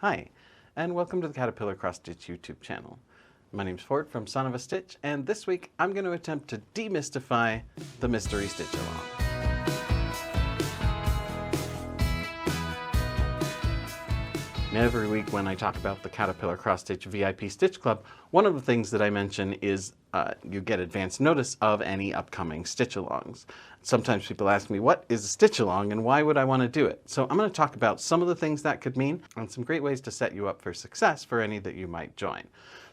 Hi, and welcome to the Caterpillar Cross Stitch YouTube channel. My name's Fort from Son of a Stitch, and this week I'm going to attempt to demystify the mystery stitch along. Every week when I talk about the Caterpillar Cross Stitch VIP Stitch Club, one of the things that I mention is you get advance notice of any upcoming stitch-alongs. Sometimes people ask me, what is a stitch-along and why would I want to do it? So I'm going to talk about some of the things that could mean and some great ways to set you up for success for any that you might join.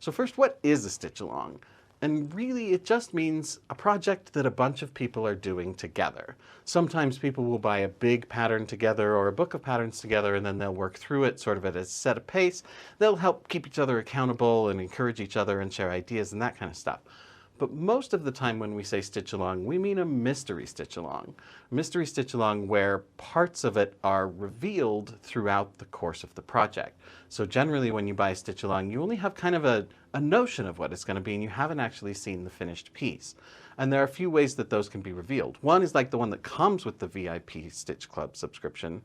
So first, what is a stitch-along? And really, it just means a project that a bunch of people are doing together. Sometimes people will buy a big pattern together or a book of patterns together, and then they'll work through it sort of at a set of pace. They'll help keep each other accountable and encourage each other and share ideas and that kind of stuff. But most of the time when we say stitch along, we mean a mystery stitch along. A mystery stitch along where parts of it are revealed throughout the course of the project. So generally when you buy a stitch along, you only have kind of a notion of what it's going to be and you haven't actually seen the finished piece. And there are a few ways that those can be revealed. One is like the one that comes with the VIP Stitch Club subscription.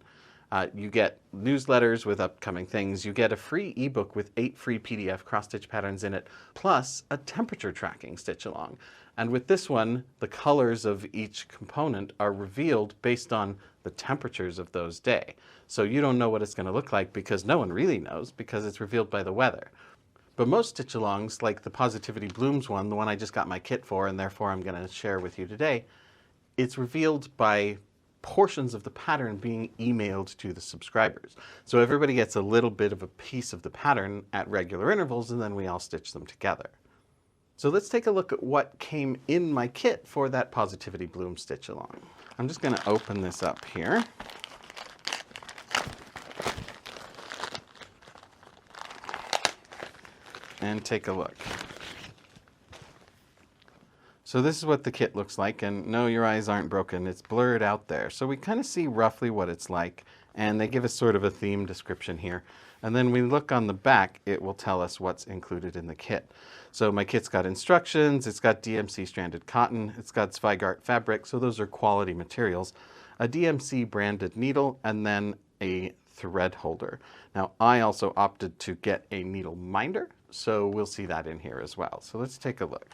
You get newsletters with upcoming things. You get a free ebook with 8 free PDF cross-stitch patterns in it, plus a temperature tracking stitch-along. And with this one, the colors of each component are revealed based on the temperatures of those days. So you don't know what it's going to look like because no one really knows because it's revealed by the weather. But most stitch-alongs, like the Positivity Blooms one, the one I just got my kit for and therefore I'm going to share with you today, it's revealed by portions of the pattern being emailed to the subscribers. So everybody gets a little bit of a piece of the pattern at regular intervals and then we all stitch them together. So let's take a look at what came in my kit for that Positivity Bloom stitch along. I'm just going to open this up here. And take a look. So this is what the kit looks like, and no, your eyes aren't broken, it's blurred out there. So we kind of see roughly what it's like, and they give us sort of a theme description here. And then we look on the back, it will tell us what's included in the kit. So my kit's got instructions, it's got DMC stranded cotton, it's got Zweigart fabric, so those are quality materials, a DMC branded needle, and then a thread holder. Now I also opted to get a needle minder, so we'll see that in here as well. So let's take a look.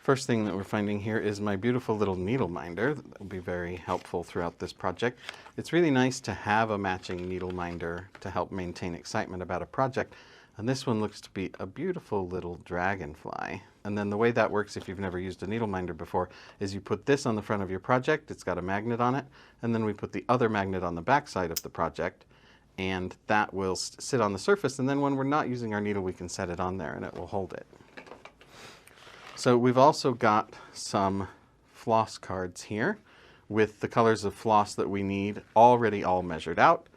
First thing that we're finding here is my beautiful little needle minder that will be very helpful throughout this project. It's really nice to have a matching needle minder to help maintain excitement about a project. And this one looks to be a beautiful little dragonfly. And then the way that works, if you've never used a needle minder before, is you put this on the front of your project, it's got a magnet on it, and then we put the other magnet on the back side of the project, and that will sit on the surface, and then when we're not using our needle, we can set it on there and it will hold it. So we've also got some floss cards here with the colors of floss that we need already all measured out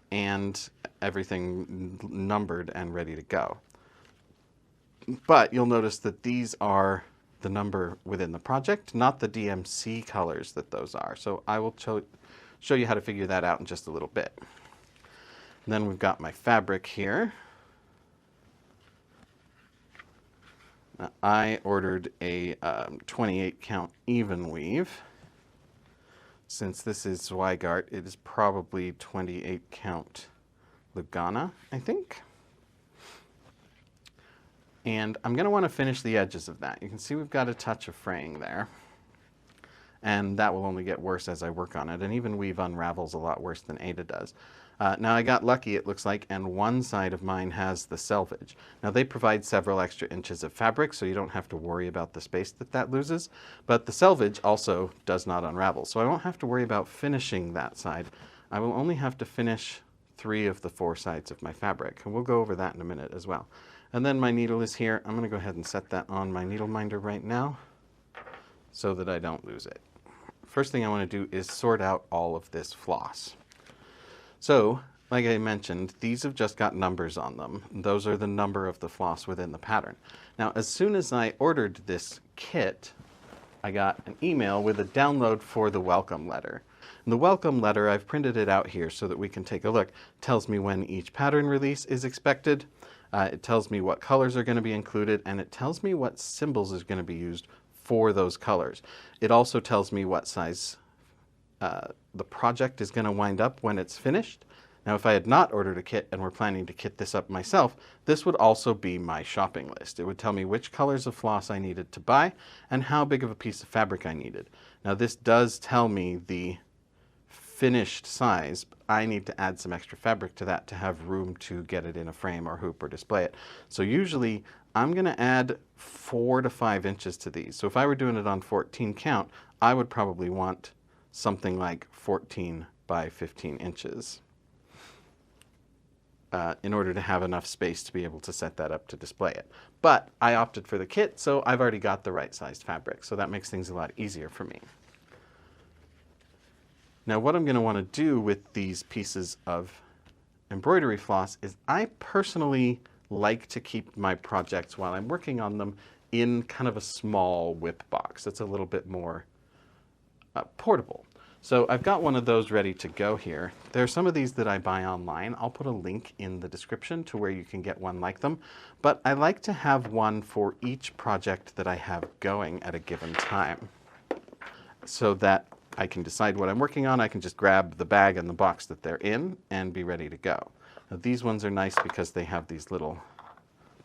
and everything numbered and ready to go. But you'll notice that these are the number within the project, not the DMC colors that those are. So I will show you how to figure that out in just a little bit. And then we've got my fabric here. Now, I ordered a 28 count even weave. Since this is Zweigart, it is probably 28 count Lugana, I think. And I'm going to want to finish the edges of that. You can see we've got a touch of fraying there. And that will only get worse as I work on it. And even weave unravels a lot worse than Ada does. Now I got lucky, it looks like, and one side of mine has the selvage. Now they provide several extra inches of fabric, so you don't have to worry about the space that loses. But the selvage also does not unravel, so I won't have to worry about finishing that side. I will only have to finish 3 of the 4 sides of my fabric, and we'll go over that in a minute as well. And then my needle is here. I'm going to go ahead and set that on my needle minder right now so that I don't lose it. First thing I want to do is sort out all of this floss. So, like I mentioned, these have just got numbers on them. Those are the number of the floss within the pattern. Now, as soon as I ordered this kit, I got an email with a download for the welcome letter. And the welcome letter, I've printed it out here so that we can take a look, tells me when each pattern release is expected. It tells me what colors are going to be included, and it tells me what symbols is going to be used for those colors. It also tells me what size the project is going to wind up when it's finished. Now, if I had not ordered a kit and were planning to kit this up myself, this would also be my shopping list. It would tell me which colors of floss I needed to buy and how big of a piece of fabric I needed. Now, this does tell me the finished size. I need to add some extra fabric to that to have room to get it in a frame or hoop or display it. So usually I'm going to add 4 to 5 inches to these. So if I were doing it on 14 count, I would probably want something like 14 by 15 inches. In order to have enough space to be able to set that up to display it. But I opted for the kit, so I've already got the right sized fabric, so that makes things a lot easier for me. Now what I'm going to want to do with these pieces of embroidery floss is I personally like to keep my projects while I'm working on them in kind of a small whip box that's a little bit more portable. So I've got one of those ready to go here. There are some of these that I buy online. I'll put a link in the description to where you can get one like them. But I like to have one for each project that I have going at a given time, so that I can decide what I'm working on. I can just grab the bag and the box that they're in and be ready to go. Now, these ones are nice because they have these little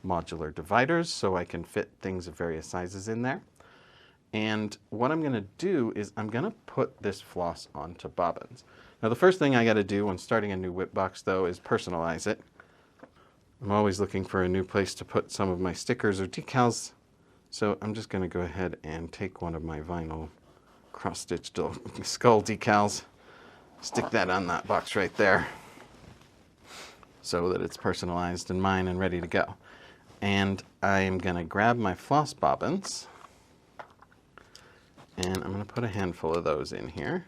modular dividers, so I can fit things of various sizes in there. And what I'm going to do is I'm going to put this floss onto bobbins. Now the first thing I got to do when starting a new whip box though is personalize it. I'm always looking for a new place to put some of my stickers or decals, so I'm just going to go ahead and take one of my vinyl cross-stitched skull decals, stick that on that box right there so that it's personalized and mine and ready to go. And I'm going to grab my floss bobbins, and I'm going to put a handful of those in here.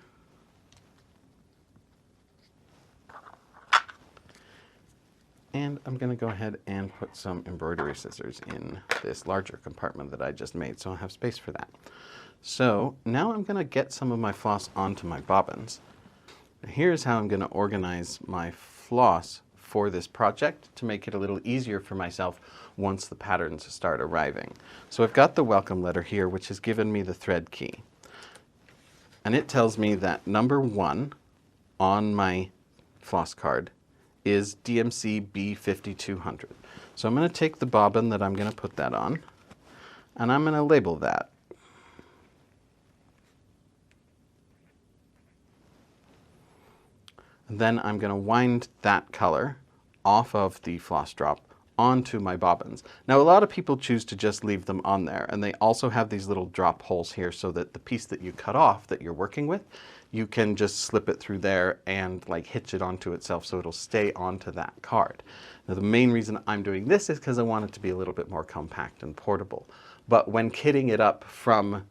And I'm going to go ahead and put some embroidery scissors in this larger compartment that I just made, so I'll have space for that. So now I'm going to get some of my floss onto my bobbins. Here's how I'm going to organize my floss for this project to make it a little easier for myself once the patterns start arriving. So I've got the welcome letter here, which has given me the thread key. And it tells me that number 1 on my floss card is DMC B5200. So I'm going to take the bobbin that I'm going to put that on, and I'm going to label that. And then I'm going to wind that color off of the floss drop onto my bobbins. Now a lot of people choose to just leave them on there, and they also have these little drop holes here so that the piece that you cut off that you're working with, you can just slip it through there and like hitch it onto itself so it'll stay onto that card. Now the main reason I'm doing this is because I want it to be a little bit more compact and portable. But when kitting it up from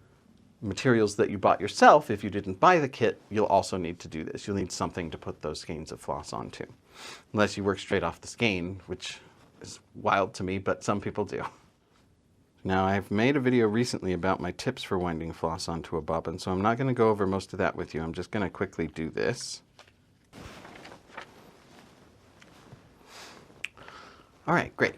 materials that you bought yourself, if you didn't buy the kit, you'll also need to do this. You'll need something to put those skeins of floss onto. Unless you work straight off the skein, which is wild to me, but some people do. Now I've made a video recently about my tips for winding floss onto a bobbin, so I'm not going to go over most of that with you. I'm just going to quickly do this. All right, great.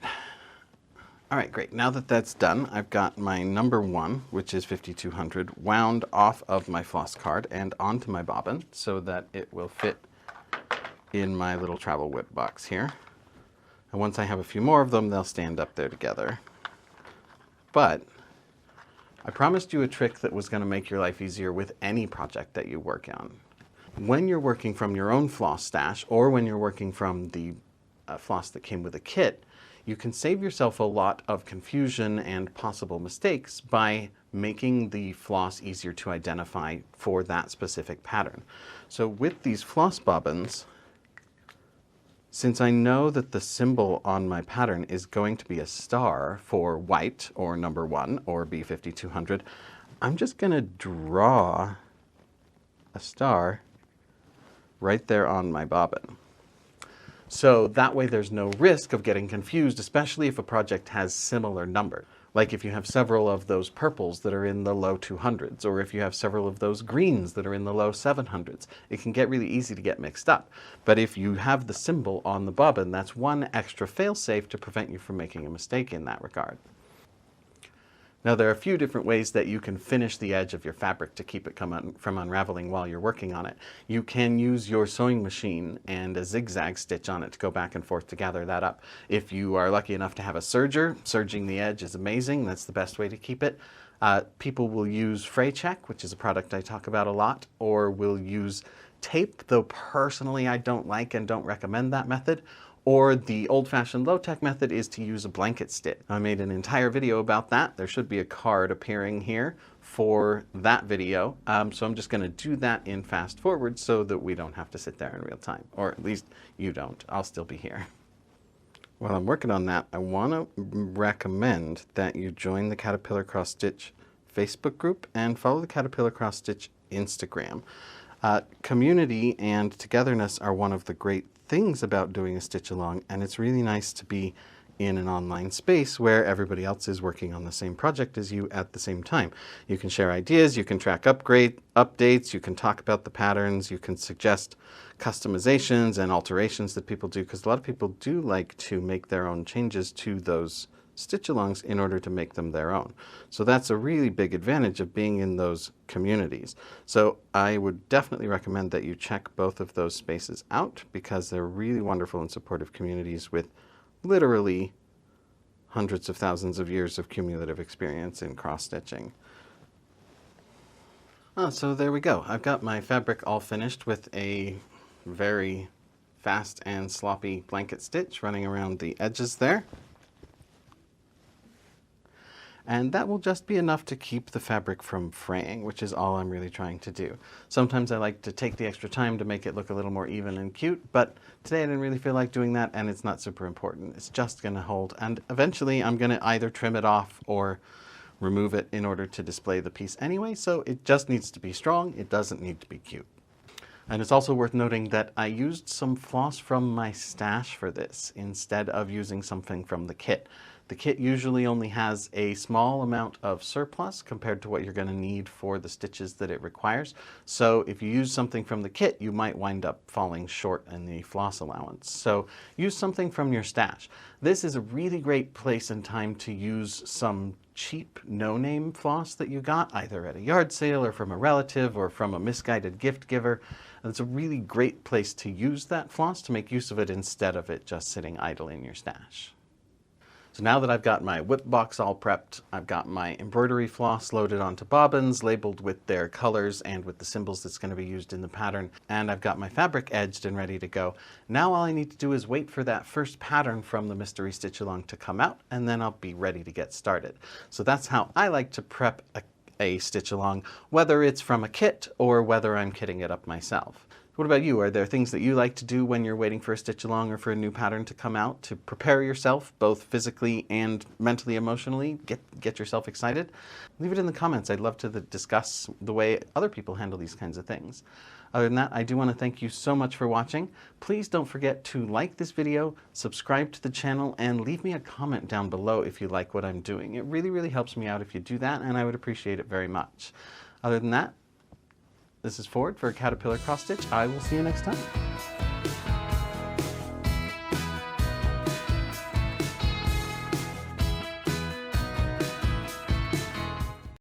All right, great. Now that that's done, I've got my number 1, which is 5200, wound off of my floss card and onto my bobbin so that it will fit in my little travel whip box here. And once I have a few more of them, they'll stand up there together. But I promised you a trick that was going to make your life easier with any project that you work on. When you're working from your own floss stash, or when you're working from the floss that came with a kit, you can save yourself a lot of confusion and possible mistakes by making the floss easier to identify for that specific pattern. So with these floss bobbins, since I know that the symbol on my pattern is going to be a star for white, or number 1, or B5200, I'm just going to draw a star right there on my bobbin. So that way there's no risk of getting confused, especially if a project has similar numbers. Like if you have several of those purples that are in the low 200s, or if you have several of those greens that are in the low 700s, it can get really easy to get mixed up. But if you have the symbol on the bobbin, that's one extra fail-safe to prevent you from making a mistake in that regard. Now there are a few different ways that you can finish the edge of your fabric to keep it from unraveling while you're working on it. You can use your sewing machine and a zigzag stitch on it to go back and forth to gather that up. If you are lucky enough to have a serger, serging the edge is amazing. That's the best way to keep it. People will use fray check, which is a product I talk about a lot, or will use tape, though personally I don't like and don't recommend that method. Or the old-fashioned low-tech method is to use a blanket stitch. I made an entire video about that. There should be a card appearing here for that video. So I'm just going to do that in fast forward so that we don't have to sit there in real time. Or at least you don't. I'll still be here. While I'm working on that, I want to recommend that you join the Caterpillar Cross Stitch Facebook group and follow the Caterpillar Cross Stitch Instagram. Community and togetherness are one of the great things about doing a stitch along, and it's really nice to be in an online space where everybody else is working on the same project as you at the same time. You can share ideas, you can track updates, you can talk about the patterns, you can suggest customizations and alterations that people do, because a lot of people do like to make their own changes to those stitch-alongs in order to make them their own. So that's a really big advantage of being in those communities. So I would definitely recommend that you check both of those spaces out, because they're really wonderful and supportive communities with literally hundreds of thousands of years of cumulative experience in cross-stitching. So there we go. I've got my fabric all finished with a very fast and sloppy blanket stitch running around the edges there. And that will just be enough to keep the fabric from fraying, which is all I'm really trying to do. Sometimes I like to take the extra time to make it look a little more even and cute, but today I didn't really feel like doing that, and it's not super important. It's just going to hold, and eventually I'm going to either trim it off or remove it in order to display the piece anyway, so it just needs to be strong. It doesn't need to be cute. And it's also worth noting that I used some floss from my stash for this instead of using something from the kit. The kit usually only has a small amount of surplus compared to what you're going to need for the stitches that it requires. So if you use something from the kit, you might wind up falling short in the floss allowance. So use something from your stash. This is a really great place and time to use some cheap no-name floss that you got either at a yard sale or from a relative or from a misguided gift giver. And it's a really great place to use that floss, to make use of it instead of it just sitting idle in your stash. So now that I've got my whip box all prepped, I've got my embroidery floss loaded onto bobbins, labeled with their colors and with the symbols that's going to be used in the pattern, and I've got my fabric edged and ready to go. Now all I need to do is wait for that first pattern from the mystery stitch along to come out, and then I'll be ready to get started. So that's how I like to prep a stitch along, whether it's from a kit or whether I'm kitting it up myself. What about you? Are there things that you like to do when you're waiting for a stitch along or for a new pattern to come out to prepare yourself, both physically and mentally, emotionally, get yourself excited? Leave it in the comments. I'd love to discuss the way other people handle these kinds of things. Other than that, I do want to thank you so much for watching. Please don't forget to like this video, subscribe to the channel, and leave me a comment down below if you like what I'm doing. It really, really helps me out if you do that, and I would appreciate it very much. Other than that, this is Ford for Caterpillar Cross Stitch. I will see you next time.